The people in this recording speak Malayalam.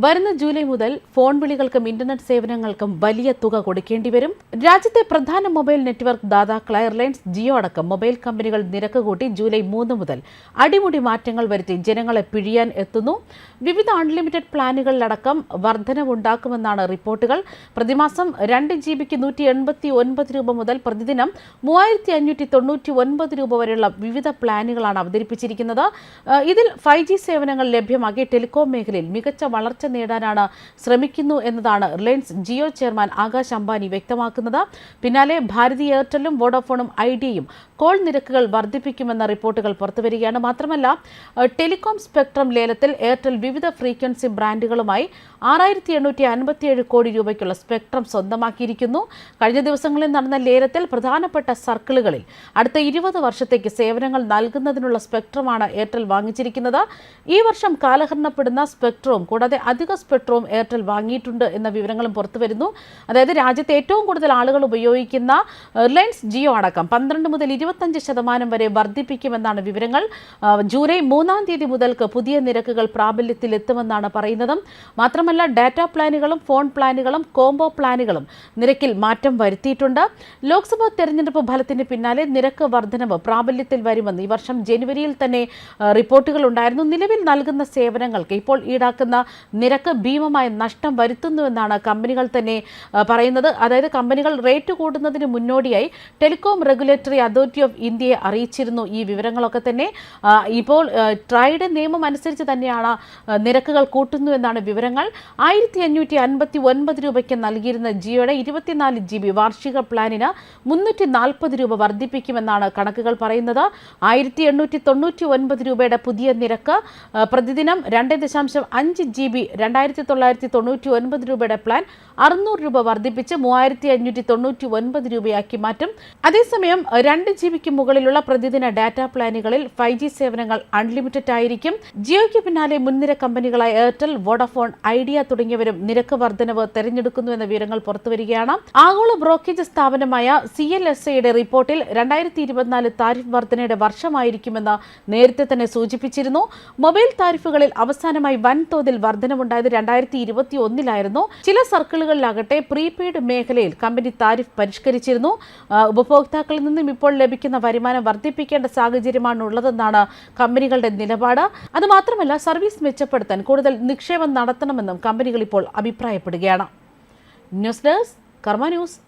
വരുന്ന ജൂലൈ മുതൽ ഫോൺ വിളികൾക്കും ഇന്റർനെറ്റ് സേവനങ്ങൾക്കും വലിയ തുക കൊടുക്കേണ്ടി വരും. രാജ്യത്തെ പ്രധാന മൊബൈൽ നെറ്റ്വർക്ക് ദാതാക്കളായ റിലയൻസ് ജിയോ അടക്കം മൊബൈൽ കമ്പനികൾ നിരക്ക് കൂട്ടി ജൂലൈ 3 മുതൽ അടിമുടി മാറ്റങ്ങൾ വരുത്തി ജനങ്ങളെ പിഴിയാൻ എത്തുന്നു. വിവിധ അൺലിമിറ്റഡ് പ്ലാനുകളിലടക്കം വർധനവുണ്ടാക്കുമെന്നാണ് റിപ്പോർട്ടുകൾ. പ്രതിമാസം 2 GB-ക്ക് 189 രൂപ മുതൽ പ്രതിദിനം 3599 രൂപ വരെയുള്ള വിവിധ പ്ലാനുകളാണ് അവതരിപ്പിച്ചിരിക്കുന്നത്. ഇതിൽ 5G സേവനങ്ങൾ ലഭ്യമാക്കി ടെലികോം മേഖലയിൽ മികച്ച വളർച്ച നേടാനാണ് ശ്രമിക്കുന്നു എന്നതാണ് റിലയൻസ് ജിയോ ചെയർമാൻ ആകാശ് അംബാനി വ്യക്തമാക്കുന്നത്. പിന്നാലെ ഭാരതി എയർടെല്ലും വോഡഫോണും ഐഡിയയും കോൾ നിരക്കുകൾ വർദ്ധിപ്പിക്കുമെന്ന റിപ്പോർട്ടുകൾ പുറത്തുവരികയാണ്. മാത്രമല്ല, ടെലികോം സ്പെക്ട്രം ലേലത്തിൽ എയർടെൽ വിവിധ ഫ്രീക്വൻസി ബ്രാൻഡുകളുമായി 6857 കോടി രൂപയ്ക്കുള്ള സ്പെക്ട്രം സ്വന്തമാക്കിയിരിക്കുന്നു. കഴിഞ്ഞ ദിവസങ്ങളിൽ നടന്ന ലേലത്തിൽ പ്രധാനപ്പെട്ട സർക്കിളുകളിൽ അടുത്ത 20 വർഷത്തേക്ക് സേവനങ്ങൾ നൽകുന്നതിനുള്ള സ്പെക്ട്രമാണ് എയർടെൽ വാങ്ങിച്ചിരിക്കുന്നത്. ഈ വർഷം കാലഹരണപ്പെടുന്ന സ്പെക്ട്രവും കൂടാതെ അധിക സ്പെക്ട്രവും എയർടെൽ വാങ്ങിയിട്ടുണ്ട് എന്ന വിവരങ്ങളും പുറത്തുവരുന്നു. അതായത് രാജ്യത്തെ ഏറ്റവും കൂടുതൽ ആളുകൾ ഉപയോഗിക്കുന്ന റിലയൻസ് ജിയോ അടക്കം 12 മുതൽ 25% വരെ വർദ്ധിപ്പിക്കുമെന്നാണ് വിവരങ്ങൾ. ജൂലൈ 3-ാം തീയതി മുതൽക്ക് പുതിയ നിരക്കുകൾ പ്രാബല്യത്തിൽ എത്തുമെന്നാണ് പറയുന്നത്. മാത്രമല്ല, ഡാറ്റ പ്ലാനുകളും ഫോൺ പ്ലാനുകളും കോംബോ പ്ലാനുകളും നിരക്കിൽ മാറ്റം വരുത്തിയിട്ടുണ്ട്. ലോക്സഭാ തെരഞ്ഞെടുപ്പ് ഫലത്തിന് പിന്നാലെ നിരക്ക് വർധനവ് പ്രാബല്യത്തിൽ വരുമെന്ന് ഈ വർഷം ജനുവരിയിൽ തന്നെ റിപ്പോർട്ടുകൾ ഉണ്ടായിരുന്നു. നിലവിൽ നൽകുന്ന സേവനങ്ങൾക്ക് ഇപ്പോൾ ഈടാക്കുന്ന നിരക്ക് ഭീമമായ നഷ്ടം വരുത്തുന്നുവെന്നാണ് കമ്പനികൾ തന്നെ പറയുന്നത്. അതായത് കമ്പനികൾ റേറ്റ് കൂടുന്നതിന് മുന്നോടിയായി ടെലികോം റെഗുലേറ്ററി അതോറിറ്റി ഓഫ് ഇന്ത്യയെ അറിയിച്ചിരുന്നു ഈ വിവരങ്ങളൊക്കെ തന്നെ. ഇപ്പോൾ ട്രൈഡ് നിയമം അനുസരിച്ച് തന്നെയാണ് നിരക്കുകൾ കൂട്ടുന്നുവെന്നാണ് വിവരങ്ങൾ. 1559 രൂപയ്ക്ക് നൽകിയിരുന്ന ജിയോയുടെ 24 GB വാർഷിക പ്ലാനിന് 340 രൂപ വർദ്ധിപ്പിക്കുമെന്നാണ് കണക്കുകൾ പറയുന്നത്. 1899 രൂപയുടെ പുതിയ നിരക്ക് പ്രതിദിനം 2.5 GB 2999 രൂപയുടെ പ്ലാൻ 600 രൂപ വർദ്ധിപ്പിച്ച് 3599 രൂപയാക്കി മാറ്റും. അതേസമയം 2 GB-ക്ക് മുകളിലുള്ള പ്രതിദിന ഡാറ്റ പ്ലാനുകളിൽ 5G സേവനങ്ങൾ അൺലിമിറ്റഡ് ആയിരിക്കും. ജിയോയ്ക്ക് പിന്നാലെ മുൻനിര കമ്പനികളായ എയർടെൽ, വോഡഫോൺ, ഐഡിയ തുടങ്ങിയവരും നിരക്ക് വർധനവ് തെരഞ്ഞെടുക്കുന്നുവെന്ന വിവരങ്ങൾ പുറത്തുവരികയാണ്. ആഗോള ബ്രോക്കേജ് സ്ഥാപനമായ CLSAയുടെ റിപ്പോർട്ടിൽ 2024 താരിഫ് വർധനയുടെ വർഷമായിരിക്കുമെന്ന് നേരത്തെ തന്നെ സൂചിപ്പിച്ചിരുന്നു. മൊബൈൽ താരിഫുകളിൽ അവസാനമായി വൻതോതിൽ വർധനവുണ്ടായത് 2021-ലായിരുന്നു. ചില സർക്കിളുകളിലാകട്ടെ പ്രീപെയ്ഡ് മേഖലയിൽ കമ്പനി താരിഫ് പരിഷ്കരിച്ചിരുന്നു. ഉപഭോക്താക്കളിൽ നിന്നും ഇപ്പോൾ ലഭിക്കുന്ന വരുമാനം വർദ്ധിപ്പിക്കേണ്ട സാഹചര്യമാണുള്ളതെന്നാണ് കമ്പനികളുടെ നിലപാട്. അതുമാത്രമല്ല, സർവീസ് മെച്ചപ്പെടുത്താൻ കൂടുതൽ നിക്ഷേപം നടത്തണമെന്നും കമ്പനികൾ ഇപ്പോൾ അഭിപ്രായപ്പെടുകയാണ്. ന്യൂസ് ഡെസ്ക് കർമ്മ ന്യൂസ്.